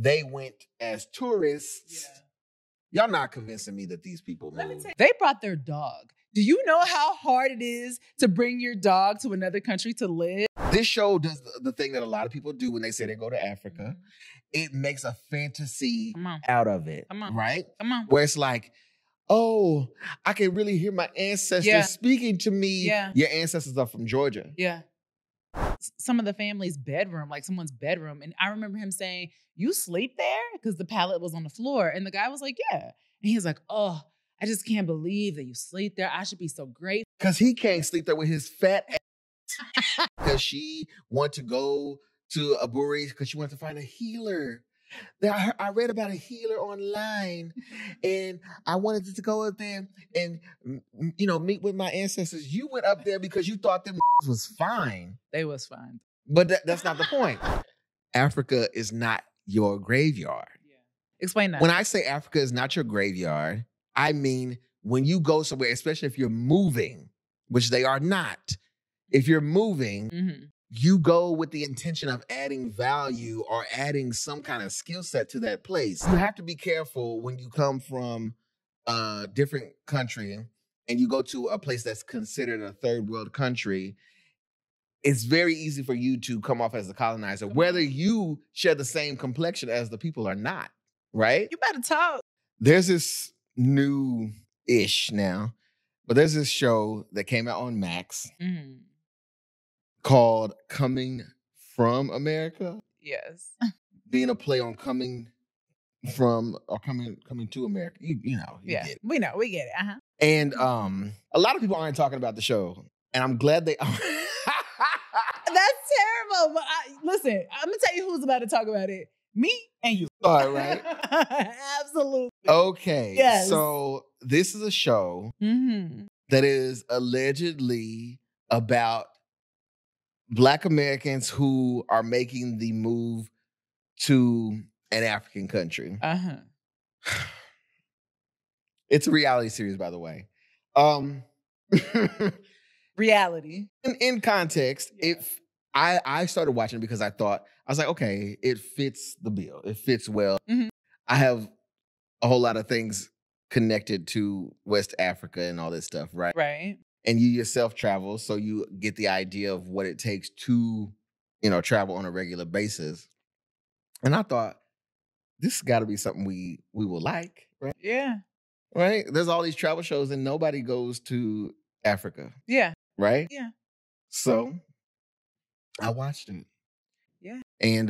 they went as tourists. Yeah. Y'all not convincing me that these people moved. They brought their dog. Do you know how hard it is to bring your dog to another country to live? This show does the thing that a lot of people do when they say they go to Africa. It makes a fantasy out of it, right? Come on. Where it's like, oh, I can really hear my ancestors speaking to me. Yeah. Your ancestors are from Georgia. Yeah. Some of the family's bedroom, like someone's bedroom. And I remember him saying, you sleep there? Because the pallet was on the floor. And the guy was like, yeah. And he was like, oh, I just can't believe that you sleep there. I should be so grateful. Because he can't sleep there with his fat ass. Because she wanted to go to a brewery because she wanted to find a healer. I read about a healer online, and I wanted to go up there and, you know, meet with my ancestors. You went up there because you thought them was fine. They was fine. But that's not the point. Africa is not your graveyard. Yeah. Explain that. When I say Africa is not your graveyard, I mean when you go somewhere, especially if you're moving, which they are not. If you're moving, you go with the intention of adding value or adding some kind of skill set to that place. You have to be careful when you come from a different country and you go to a place that's considered a third world country. It's very easy for you to come off as a colonizer, whether you share the same complexion as the people or not, right? You better talk. There's this new-ish now, but there's this show that came out on Max called Coming from America. Yes. Being a play on coming from or coming to America. You know. You get it. We know. We get it. And a lot of people aren't talking about the show. And I'm glad they are. That's terrible. But listen, I'm going to tell you who's about to talk about it. Me and you. All right. Absolutely. Okay. Yes. So this is a show that is allegedly about Black Americans who are making the move to an African country. It's a reality series, by the way. Reality. In context, I started watching it because I was like, okay, it fits the bill. It fits well. I have a whole lot of things connected to West Africa and all this stuff, right? Right. And you yourself travel, so you get the idea of what it takes to, you know, travel on a regular basis. And I thought, this has got to be something we will like, right? Yeah. Right? There's all these travel shows and nobody goes to Africa. Yeah. Right? Yeah. So I watched it. Yeah. And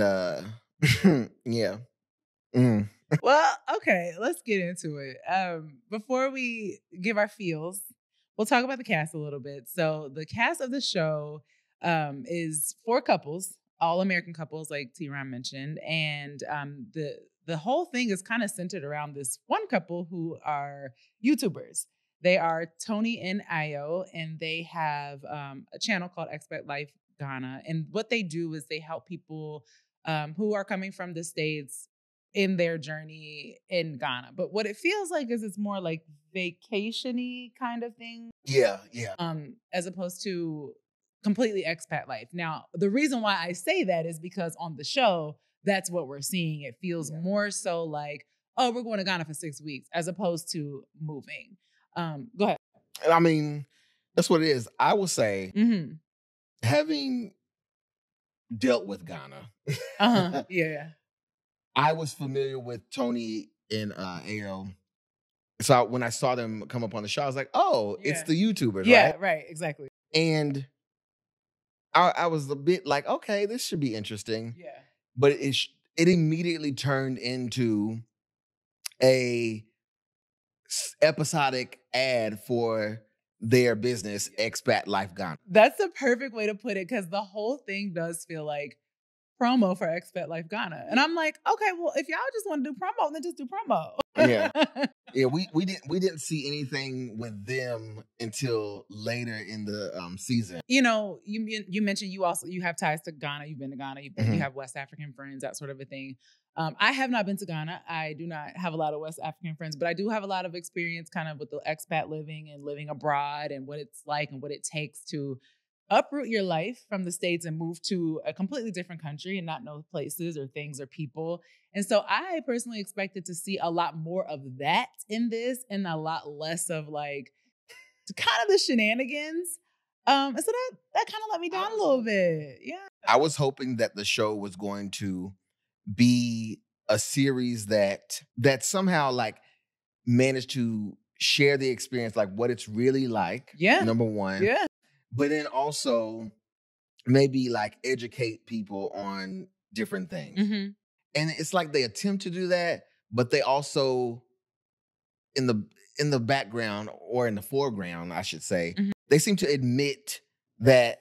yeah. Well, okay, let's get into it. Before we give our feels, we'll talk about the cast a little bit. So the cast of the show is 4 couples, all American couples, like TeaRon mentioned. And the whole thing is kind of centered around this one couple who are YouTubers. They are Tony and Ayo, and they have a channel called Expat Life Ghana. And what they do is they help people who are coming from the States in their journey in Ghana. But what it feels like is it's more like vacation-y kind of thing. Yeah. As opposed to completely expat life. Now, the reason why I say that is because on the show, that's what we're seeing. It feels more so like, oh, we're going to Ghana for 6 weeks, as opposed to moving. Go ahead. I mean, that's what it is. I will say, having dealt with Ghana, yeah, I was familiar with Tony and Ayo. So when I saw them come up on the show, I was like, oh, it's the YouTubers, right? Yeah, right, exactly. And I was a bit like, okay, this should be interesting. Yeah. But it immediately turned into a episodic ad for their business, Expat Life Ghana. That's the perfect way to put it, because the whole thing does feel like promo for Expat Life Ghana. And I'm like, okay, well, if y'all just want to do promo, then just do promo. Yeah, we didn't see anything with them until later in the season. You know, you mentioned you have ties to Ghana. You've been to Ghana. You have West African friends, that sort of a thing. I have not been to Ghana. I do not have a lot of West African friends, but I do have a lot of experience kind of with the expat living and living abroad and what it's like and what it takes to uproot your life from the States and move to a completely different country and not know places or things or people. And so I personally expected to see a lot more of that in this and a lot less of like kind of the shenanigans. And so that kind of let me down a little bit. Yeah. I was hoping that the show was going to be a series that somehow like managed to share the experience, like what it's really like. Yeah. Number one. Yeah. But then also maybe like educate people on different things. Mm-hmm. And it's like they attempt to do that, but they also in the background or in the foreground, I should say, mm-hmm. they seem to admit that,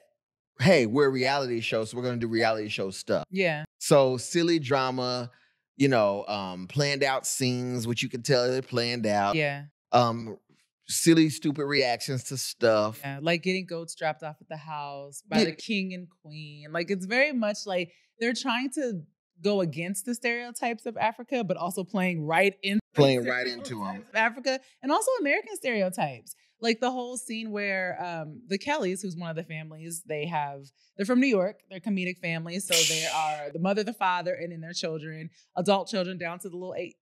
hey, we're a reality show, so we're going to do reality show stuff. Yeah. So silly drama, you know, planned out scenes, which you can tell they're planned out. Yeah. Silly, stupid reactions to stuff. Yeah, like getting goats dropped off at the house by the king and queen. Like it's very much like they're trying to go against the stereotypes of Africa, but also playing right into them. Africa and also American stereotypes. Like the whole scene where the Kellys, who's one of the families, they're from New York. They're comedic families. So they are the mother, the father, and then their children, adult children down to the little 8,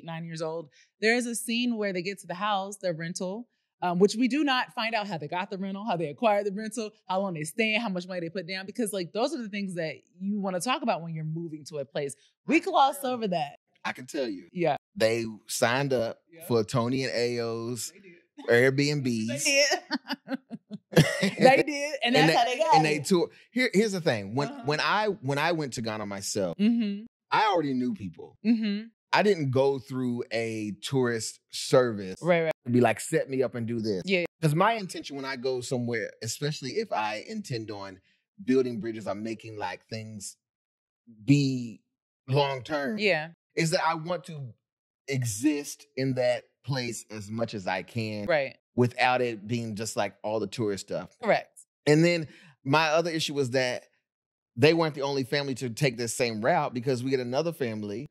9 years old. There is a scene where they get to the house, their rental, which we do not find out how they got the rental, how they acquired the rental, how long they stay in, how much money they put down, because like those are the things that you want to talk about when you're moving to a place. We glossed over that. I can tell you. Yeah. They signed up for Tony and Ayo's Airbnbs. They did. They did. And that's how they got and they toured. Here's the thing. When I went to Ghana myself, mm-hmm. I already knew people. Mm-hmm. I didn't go through a tourist service right. to be like, set me up and do this. Yeah. Because my intention when I go somewhere, especially if I intend on building bridges or making like things be long term, is that I want to exist in that place as much as I can. Right. Without it being just like all the tourist stuff. Correct. And then my other issue was that they weren't the only family to take this same route, because we get another family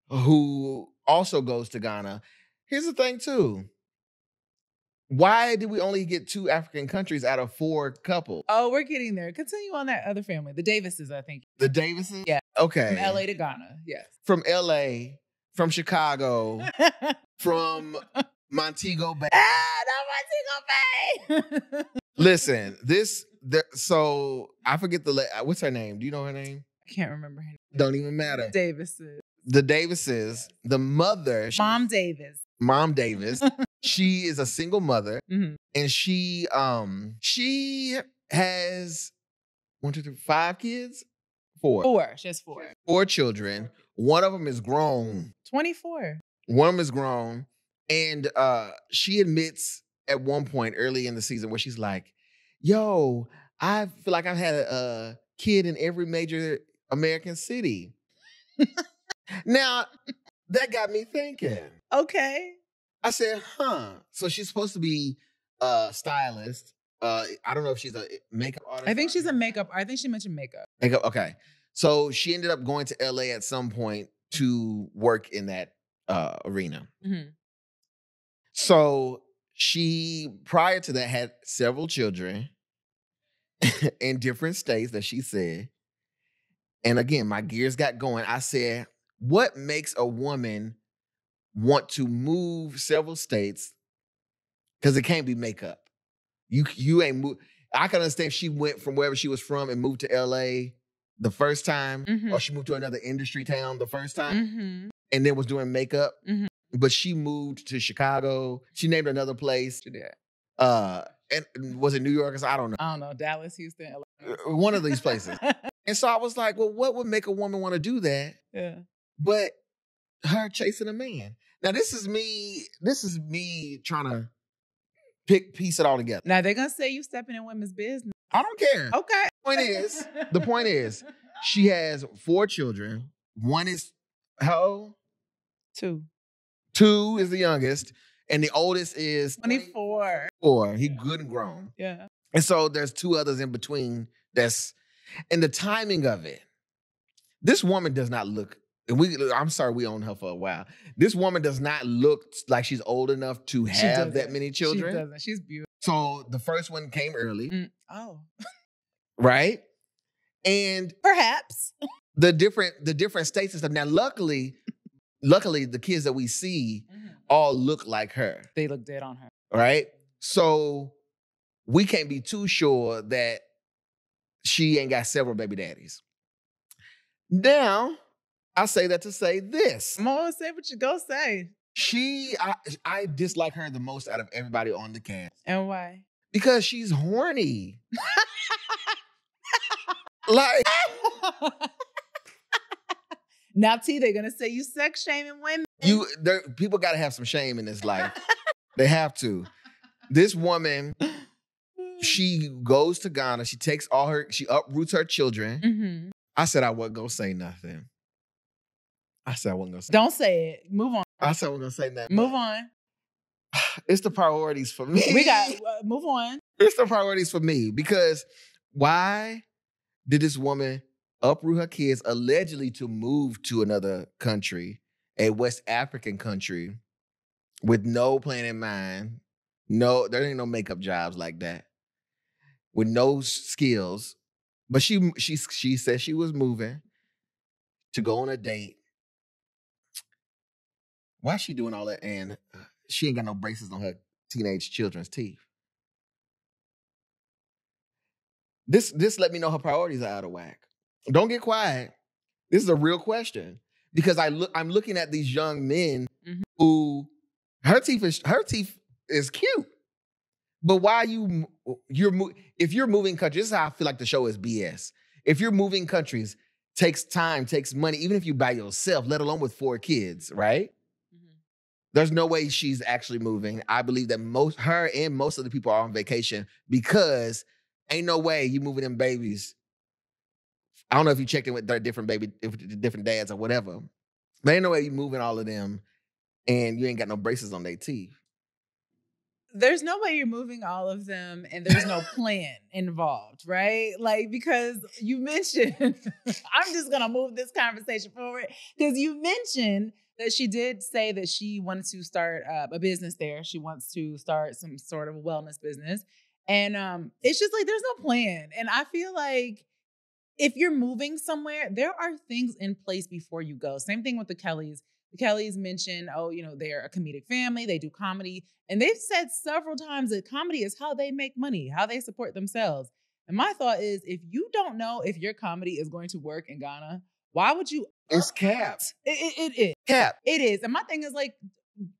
who also goes to Ghana. Here's the thing too. Why did we only get 2 African countries out of 4 couples? Oh, we're getting there. Continue on that other family. The Davises, I think. The Davises? Yeah. Okay. From LA to Ghana. Yes. From LA, from Chicago, from Montego Bay. No Montego Bay. Listen, so I forget what's her name? Do you know her name? I can't remember her name. Don't even matter. Davises. The Davises, the mother. Mom Davis. Mom Davis. She is a single mother. Mm-hmm. And she has 1, 2, 3, 5 kids? 4. 4. She has 4. 4 children. One of them is grown. 24. One of them is grown. And she admits at one point early in the season where she's like, yo, I feel like I've had a kid in every major American city. Now, that got me thinking. Okay. I said, so she's supposed to be a stylist. I don't know if she's a makeup artist. I think she's a makeup. I think she mentioned makeup. Makeup, okay. So she ended up going to LA at some point to work in that arena. Mm-hmm. So she, prior to that, had several children in different states that she said. And again, my gears got going. I said, what makes a woman want to move several states? Because it can't be makeup. You ain't move. I can understand if she went from wherever she was from and moved to LA the first time, or she moved to another industry town the first time, and then was doing makeup. But she moved to Chicago. She named another place. She did. And was it New York? I don't know. I don't know. Dallas, Houston, LA. One of these places. And so I was like, well, what would make a woman want to do that? Yeah. But her chasing a man. Now, this is me trying to piece it all together. Now, they're going to say you stepping in women's business. I don't care. Okay. The point is, she has 4 children. One is, how old? 2. 2 is the youngest. And the oldest is 24. He good and grown. Yeah. And so there's 2 others in between and the timing of it. This woman does not look I'm sorry, we owned her for a while. This woman does not look like she's old enough to have that many children. She doesn't. She's beautiful. So the first one came early. Oh. Right? And perhaps the different states and stuff. Now, luckily, the kids that we see all look like her. They look dead on her. Right? So we can't be too sure that she ain't got several baby daddies. Now, I say that to say this. Mo, say what you go say. I dislike her the most out of everybody on the cast. And why? Because she's horny. Like, now, T, they're gonna say you sex shaming women. People got to have some shame in this life. They have to. This woman, she goes to Ghana. She takes she uproots her children. I said I wasn't gonna say nothing. Don't say it. Move on. I said I wasn't gonna say nothing. Move on. It's the priorities for me. We got move on. It's the priorities for me because why did this woman uproot her kids allegedly to move to another country, a West African country, with no plan in mind? No, there ain't no makeup jobs like that. With no skills. But she said she was moving to go on a date. Why is she doing all that? And she ain't got no braces on her teenage children's teeth. This let me know her priorities are out of whack. Don't get quiet. This is a real question because I'm looking at these young men who her teeth is cute, but why if you're moving countries? This is how I feel like the show is BS. If you're moving countries, takes time, takes money, even if you by yourself, let alone with 4 kids, right? There's no way she's actually moving. I believe that her and most of the people are on vacation because ain't no way you moving them babies. I don't know if you checked in with their different dads or whatever. But ain't no way you moving all of them and you ain't got no braces on their teeth. There's no way you're moving all of them and there's no plan involved, right? Like, because you mentioned, I'm just going to move this conversation forward because you mentioned that she did say that she wanted to start a business there. She wants to start some sort of wellness business. And it's just like, there's no plan. And I feel like if you're moving somewhere, there are things in place before you go. Same thing with the Kellys. The Kellys mentioned, they're a comedic family. They do comedy. And they've said several times that comedy is how they make money, how they support themselves. And my thought is, if you don't know if your comedy is going to work in Ghana, why would you? It's capped. It is. Capped. It is. And my thing is like,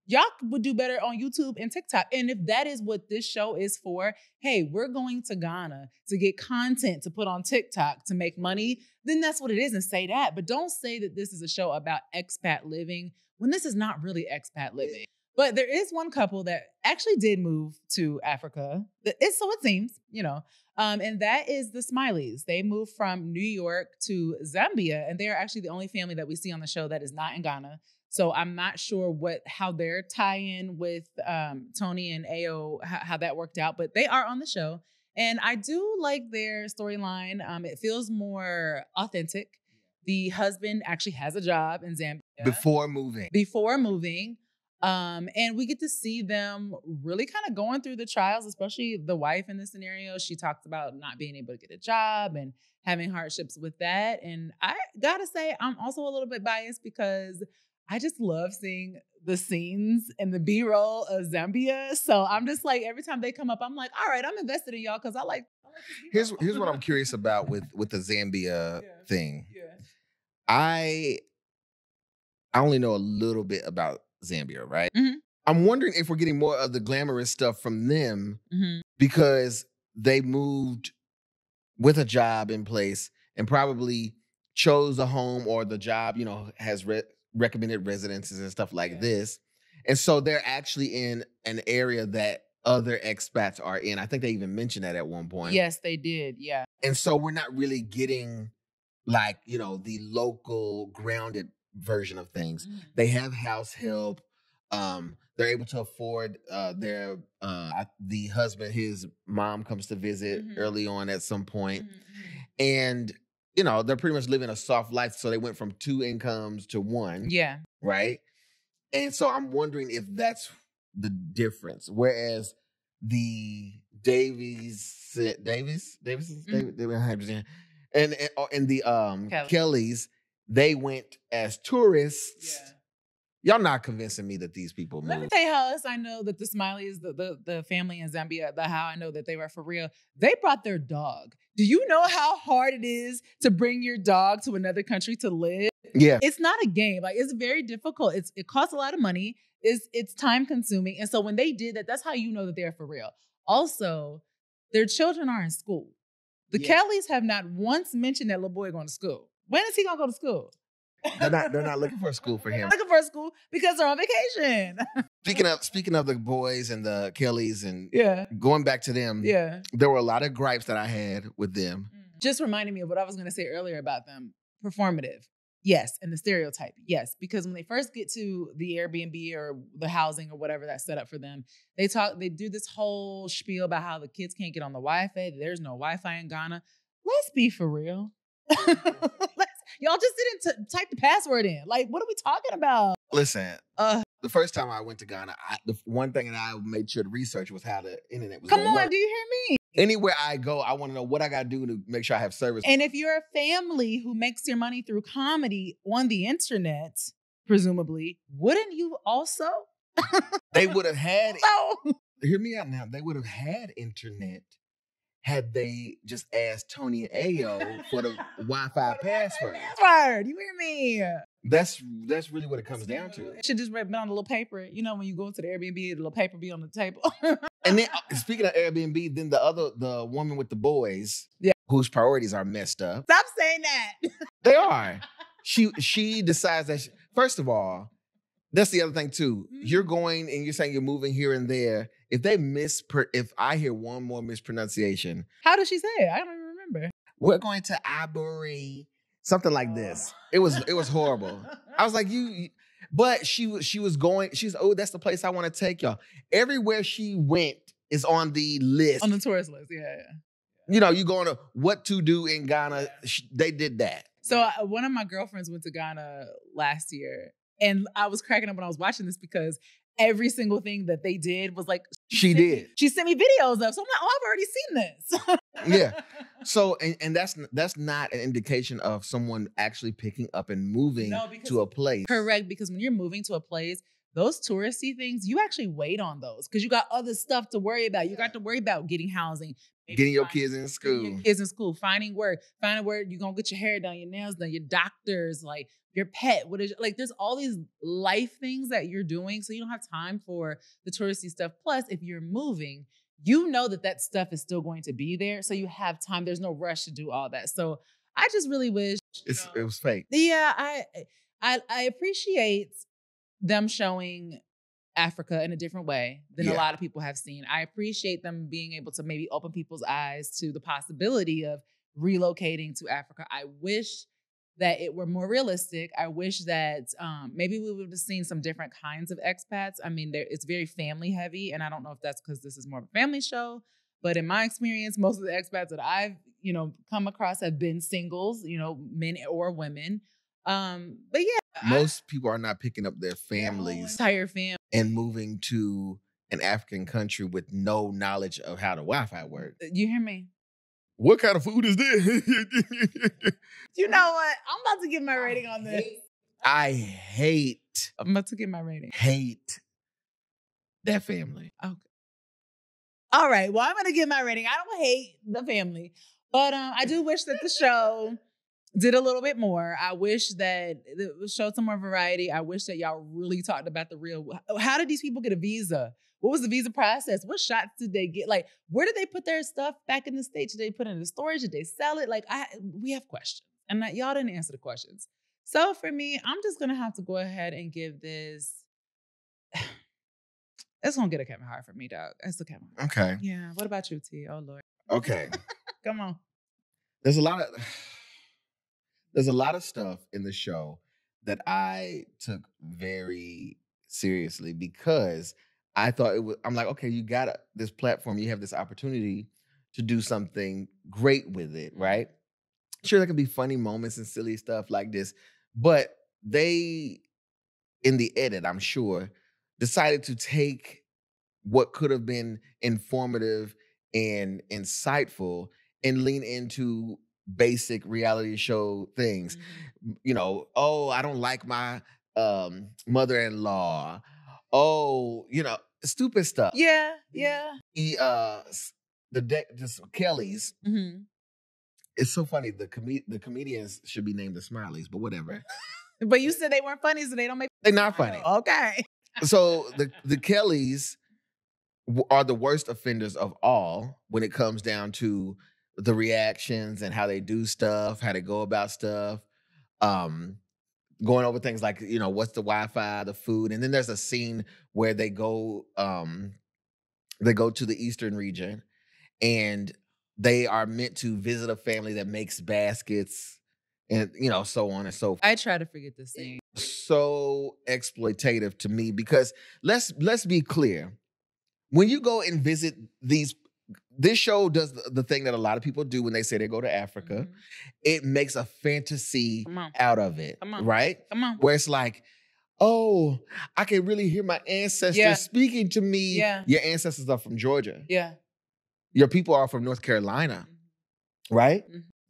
y'all would do better on YouTube and TikTok. And if that is what this show is for, hey, we're going to Ghana to get content to put on TikTok to make money, then that's what it is and say that. But don't say that this is a show about expat living when this is not really expat living. But there is one couple that actually did move to Africa. So it seems, and that is the Smileys. They moved from New York to Zambia, and they are actually the only family that we see on the show that is not in Ghana. So I'm not sure how their tie-in with Tony and Ayo, how that worked out, but they are on the show. And I do like their storyline. It feels more authentic. The husband actually has a job in Zambia. Before moving. And we get to see them really kind of going through the trials, especially the wife in this scenario. She talks about not being able to get a job and having hardships with that. And I gotta say, I'm also a little bit biased because I just love seeing the scenes and the B-roll of Zambia. So I'm just like, every time they come up, I'm like, all right, I'm invested in y'all because I like Here's what I'm curious about with the Zambia thing. Yeah. I only know a little bit about Zambia, right? Mm-hmm. I'm wondering if we're getting more of the glamorous stuff from them because they moved with a job in place and probably chose a home or the job, has recommended residences and stuff like this. And so they're actually in an area that other expats are in. I think they even mentioned that at one point. Yes, they did. Yeah. And so we're not really getting the local grounded version of things. They have house help. They're able to afford the husband, his mom comes to visit early on at some point. And you know, they're pretty much living a soft life. So they went from 2 incomes to 1. Yeah. Right. And so I'm wondering if that's the difference. Whereas the Davies, and the Kellys, they went as tourists. Yeah. Y'all not convincing me that these people moved. Let me tell you how else I know that the Smileys, the family in Zambia, how I know that they were for real. They brought their dog. Do you know how hard it is to bring your dog to another country to live? Yeah. It's not a game. Like, it's very difficult. It costs a lot of money. It's time consuming. And so when they did that, that's how you know that they're for real. Also, their children are in school. The Kellys have not once mentioned that little boy going to school. When is he going to go to school? They're not looking for a school for him. They're looking for a school because they're on vacation. Speaking of the boys and the Kellys and going back to them, there were a lot of gripes that I had with them. Just reminding me of what I was going to say earlier about them. Performative. Yes. And the stereotype. Yes. Because when they first get to the Airbnb or the housing or whatever that's set up for them, they do this whole spiel about how the kids can't get on the Wi-Fi. There's no Wi-Fi in Ghana. Let's be for real. Y'all just didn't type the password in. Like, what are we talking about? Listen, the first time I went to Ghana, the one thing that I made sure to research was how the internet was. Come on, do you hear me? Anywhere I go, I want to know what I got to do to make sure I have service. And if you're a family who makes your money through comedy on the internet, presumably, wouldn't you also? They would have had. Hear me out now. They would have had internet had they just asked Tony and Ayo for the Wi-Fi password. You hear me? That's really what it comes down to. It should just been on a little paper. You know, when you go to the Airbnb, the little paper be on the table. And then, speaking of Airbnb, then the woman with the boys, whose priorities are messed up. Stop saying that. They are. She decides that, first of all, that's the other thing too. You're going and you're saying you're moving here and there. If I hear one more mispronunciation. How does she say it? I don't even remember. We're going to Ivory. Something like this. It was horrible. I was like, but she was going, oh, that's the place I want to take y'all. Everywhere she went is on the list. On the tourist list, yeah. You know, you going to what to do in Ghana. They did that. So one of my girlfriends went to Ghana last year. And I was cracking up when I was watching this because every single thing that they did was like... She sent me videos of. So I'm like, oh, I've already seen this. Yeah. So, and that's not an indication of someone actually picking up and moving to a place. Correct. Because when you're moving to a place, those touristy things, you actually wait on those because you got other stuff to worry about. You got to worry about getting housing. Getting your kids in school. Finding work. Finding where you're going to get your hair done, your nails done, your doctors, like your pet. There's all these life things that you're doing. So you don't have time for the touristy stuff. Plus, if you're moving, you know that stuff is still going to be there. So you have time. There's no rush to do all that. So I just really wish. It was fake. Yeah, I appreciate them showing Africa in a different way than a lot of people have seen. I appreciate them being able to maybe open people's eyes to the possibility of relocating to Africa. I wish that it were more realistic. I wish that maybe we would have seen some different kinds of expats. I mean, it's very family heavy, and I don't know if that's because this is more of a family show, but in my experience, most of the expats that I've, come across have been singles, men or women. But yeah. Most people are not picking up their families. Entire family. And moving to an African country with no knowledge of how the Wi-Fi works. You hear me? What kind of food is this? You know what? I'm about to get my rating on this. I'm about to get my rating. Hate that family. Okay. All right. Well, I'm going to get my rating. I don't hate the family. But I do wish that the show did a little bit more. I wish that it showed some more variety. I wish that y'all really talked about the real. How did these people get a visa? What was the visa process? What shots did they get? Like, where did they put their stuff back in the States? Did they put it in the storage? Did they sell it? Like, we have questions. And y'all didn't answer the questions. So for me, I'm just going to have to go ahead and give this. It's going to get a Kevin Hart for me, dog. It's a Kevin Hart. Okay. Yeah. What about you, T? Oh, Lord. Okay. Come on. There's a lot of stuff in the show that I took very seriously because I thought I'm like, okay, you got this platform, you have this opportunity to do something great with it, right? Sure, there can be funny moments and silly stuff like this, but they, in the edit, I'm sure, decided to take what could have been informative and insightful and lean into basic reality show things. You know, oh, I don't like my mother-in-law. Oh, you know, stupid stuff. Yeah. Just Kelly's. It's so funny. The comedians should be named the Smileys, but whatever. But you said they weren't funny, so they don't make. They're not funny. Okay. So the Kellys are the worst offenders of all when it comes down to the reactions and how they do stuff, how they go about stuff, going over things like, you know, what's the Wi-Fi, the food. And then there's a scene where they go to the Eastern region and they are meant to visit a family that makes baskets and, you know, so on and so forth. I try to forget this scene. So exploitative to me because let's be clear. When you go and visit this show does the thing that a lot of people do when they say they go to Africa. It makes a fantasy out of it, right? Come on. Where it's like, oh, I can really hear my ancestors speaking to me. Yeah. Your ancestors are from Georgia. Yeah. Your people are from North Carolina, right?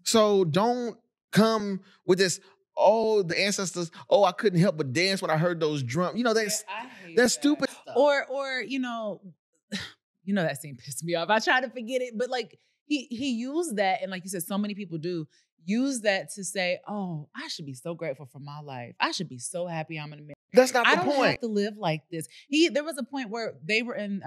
So don't come with this, oh, the ancestors, oh, I couldn't help but dance when I heard those drums. You know, that's stupid stuff. Or, you know that scene pissed me off. I try to forget it, but like he used that, and like you said, so many people do use that to say, oh, I should be so grateful for my life. I should be so happy I'm in America. That's not the point. I don't have to live like this. There was a point where they were in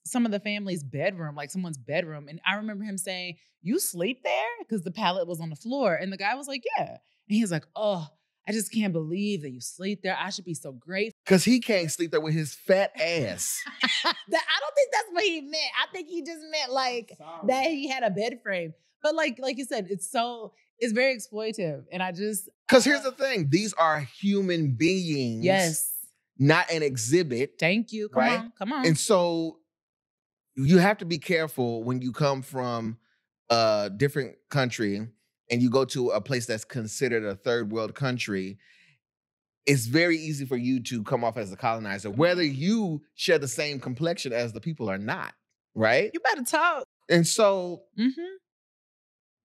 some of the family's bedroom, like someone's bedroom. And I remember him saying, you sleep there? Because the pallet was on the floor. And the guy was like, yeah. And he was like, oh, I just can't believe that you sleep there. I should be so grateful. Because he can't sleep there with his fat ass. I don't think that's what he meant. I think he just meant like that he had a bed frame. But like you said, it's very exploitive. And I just... Because here's the thing. These are human beings. Yes. Not an exhibit. Thank you. Come on. And so you have to be careful when you come from a different country and you go to a place that's considered a third world country. It's very easy for you to come off as a colonizer, whether you share the same complexion as the people or not, right? You better talk. And so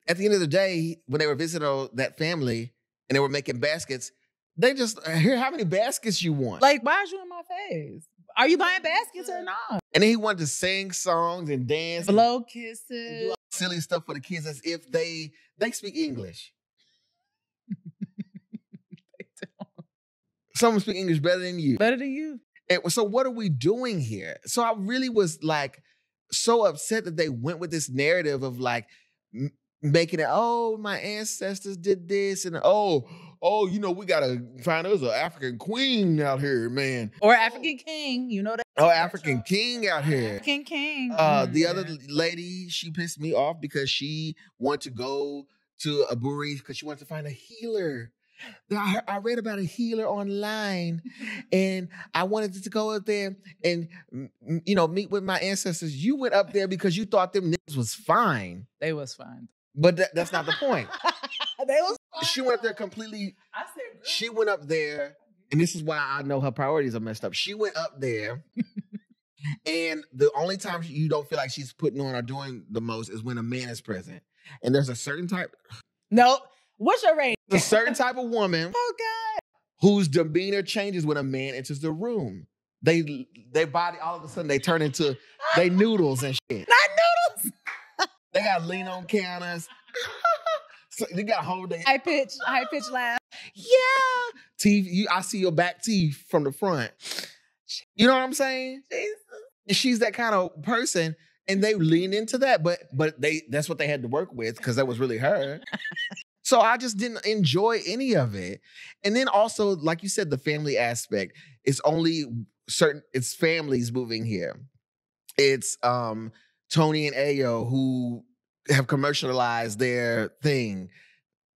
at the end of the day, when they were visiting that family and they were making baskets, they just, here, how many baskets you want? Like, why is you in my face? Are you buying baskets or not? And then he wanted to sing songs and dance. Blow kisses. Do silly stuff for the kids as if they speak English. They don't. Someone speak English better than you. Better than you. And so what are we doing here? So I really was like so upset that they went with this narrative of like making it, oh, my ancestors did this. And oh, you know, we got to find us an African queen out here, man. Or African king, you know that. Oh, African king out here. African king. The other lady, she pissed me off because she wanted to go to a brewery because she wanted to find a healer. I read about a healer online and I wanted to go up there and, you know, meet with my ancestors. You went up there because you thought them niggas was fine. They was fine. But that's not the point. They was fine. She went up there completely. She went up there, and this is why I know her priorities are messed up. She went up there, and the only time you don't feel like she's putting on or doing the most is when a man is present. And there's a certain type. Nope. What's your rating? A certain type of woman. Oh, God. Whose demeanor changes when a man enters the room. Their body, all of a sudden, they turn into they noodles and shit. Not noodles. They got lean on counters. So they got hold their high pitch laugh. Yeah. Teeth. I see your back teeth from the front. You know what I'm saying? Jesus. And she's that kind of person, and they lean into that, but that's what they had to work with because that was really her. So I just didn't enjoy any of it. And then also, like you said, the family aspect. It's only it's families moving here. It's Tony and Ayo who have commercialized their thing.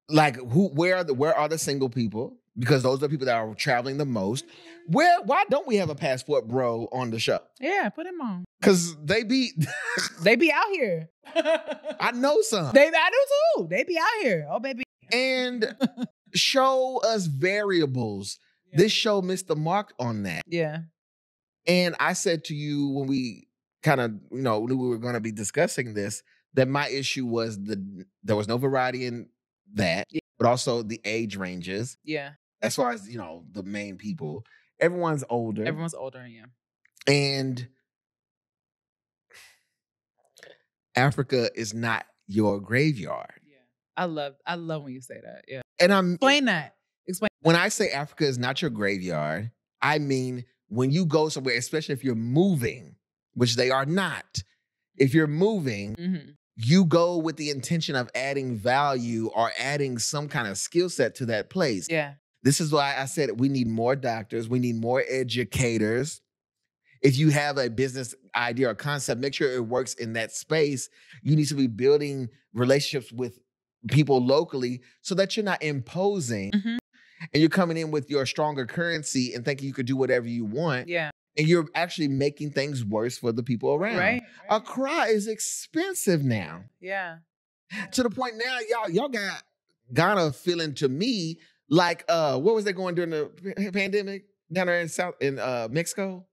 Like where are the single people? Because those are the people that are traveling the most. Why don't we have a passport bro on the show? Yeah, put him on. Cause they be They be out here. I know some. I do too. They be out here. Oh, baby. And show us variables. Yeah. This show missed the mark on that. Yeah. And I said to you when we kind of, knew we were going to be discussing this, that my issue was there was no variety in that, yeah. But also the age ranges. Yeah. As far as, the main people. Everyone's older. Yeah. And Africa is not your graveyard. Yeah. I love when you say that. Yeah. And Explain that. When I say Africa is not your graveyard, I mean when you go somewhere, especially if you're moving, which they are not. If you're moving, mm-hmm. You go with the intention of adding value or adding some kind of skill set to that place. Yeah. This is why I said we need more doctors. We need more educators. If you have a business idea or concept, make sure it works in that space. You need to be building relationships with people locally so that you're not imposing, mm-hmm. and you're coming in with your stronger currency and thinking you could do whatever you want. Yeah. And you're actually making things worse for the people around. Right. Accra is expensive now. Yeah. To the point now, y'all got Ghana feeling to me like what was they going during the pandemic down there in Mexico?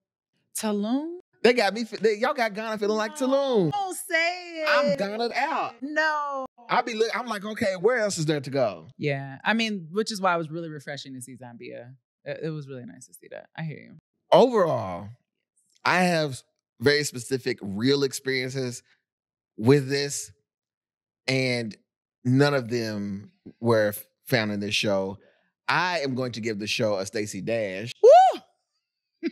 Tulum? They got me. Y'all got Ghana feeling like Tulum. Don't say it. I'm Ghana out. No. I'm like, okay, where else is there to go? Yeah. I mean, which is why it was really refreshing to see Zambia. It was really nice to see that. I hear you. Overall, I have very specific real experiences with this, and none of them were found in this show. I am going to give the show a Stacey Dash. Woo!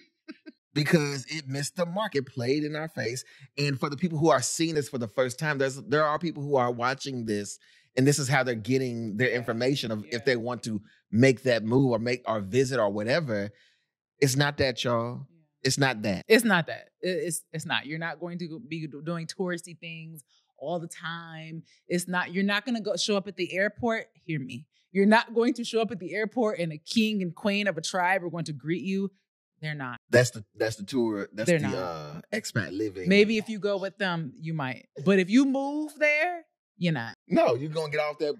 Because it missed the mark. It played in our face. And for the people who are seeing this for the first time, there are people who are watching this, and this is how they're getting their information of if they want to make that move or visit or whatever. It's not that, y'all. It's not that. It's not that. It's not. You're not going to be doing touristy things all the time. You're not going to show up at the airport. Hear me. You're not going to show up at the airport and a king and queen of a tribe are going to greet you. They're not. That's the tour. That's the expat living. Maybe if you go with them, you might. But if you move there, you're not. No, you're gonna get off that.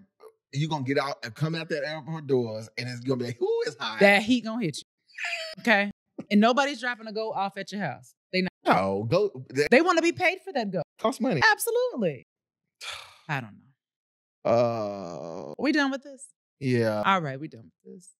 You're gonna get out and come out that airport doors, and it's gonna be like, who is high? That heat gonna hit you. Okay, and nobody's dropping to go off at your house. They not. No, go. They want to be paid for that go. Cost money. Absolutely. I don't know. We done with this? Yeah. All right, we done with this.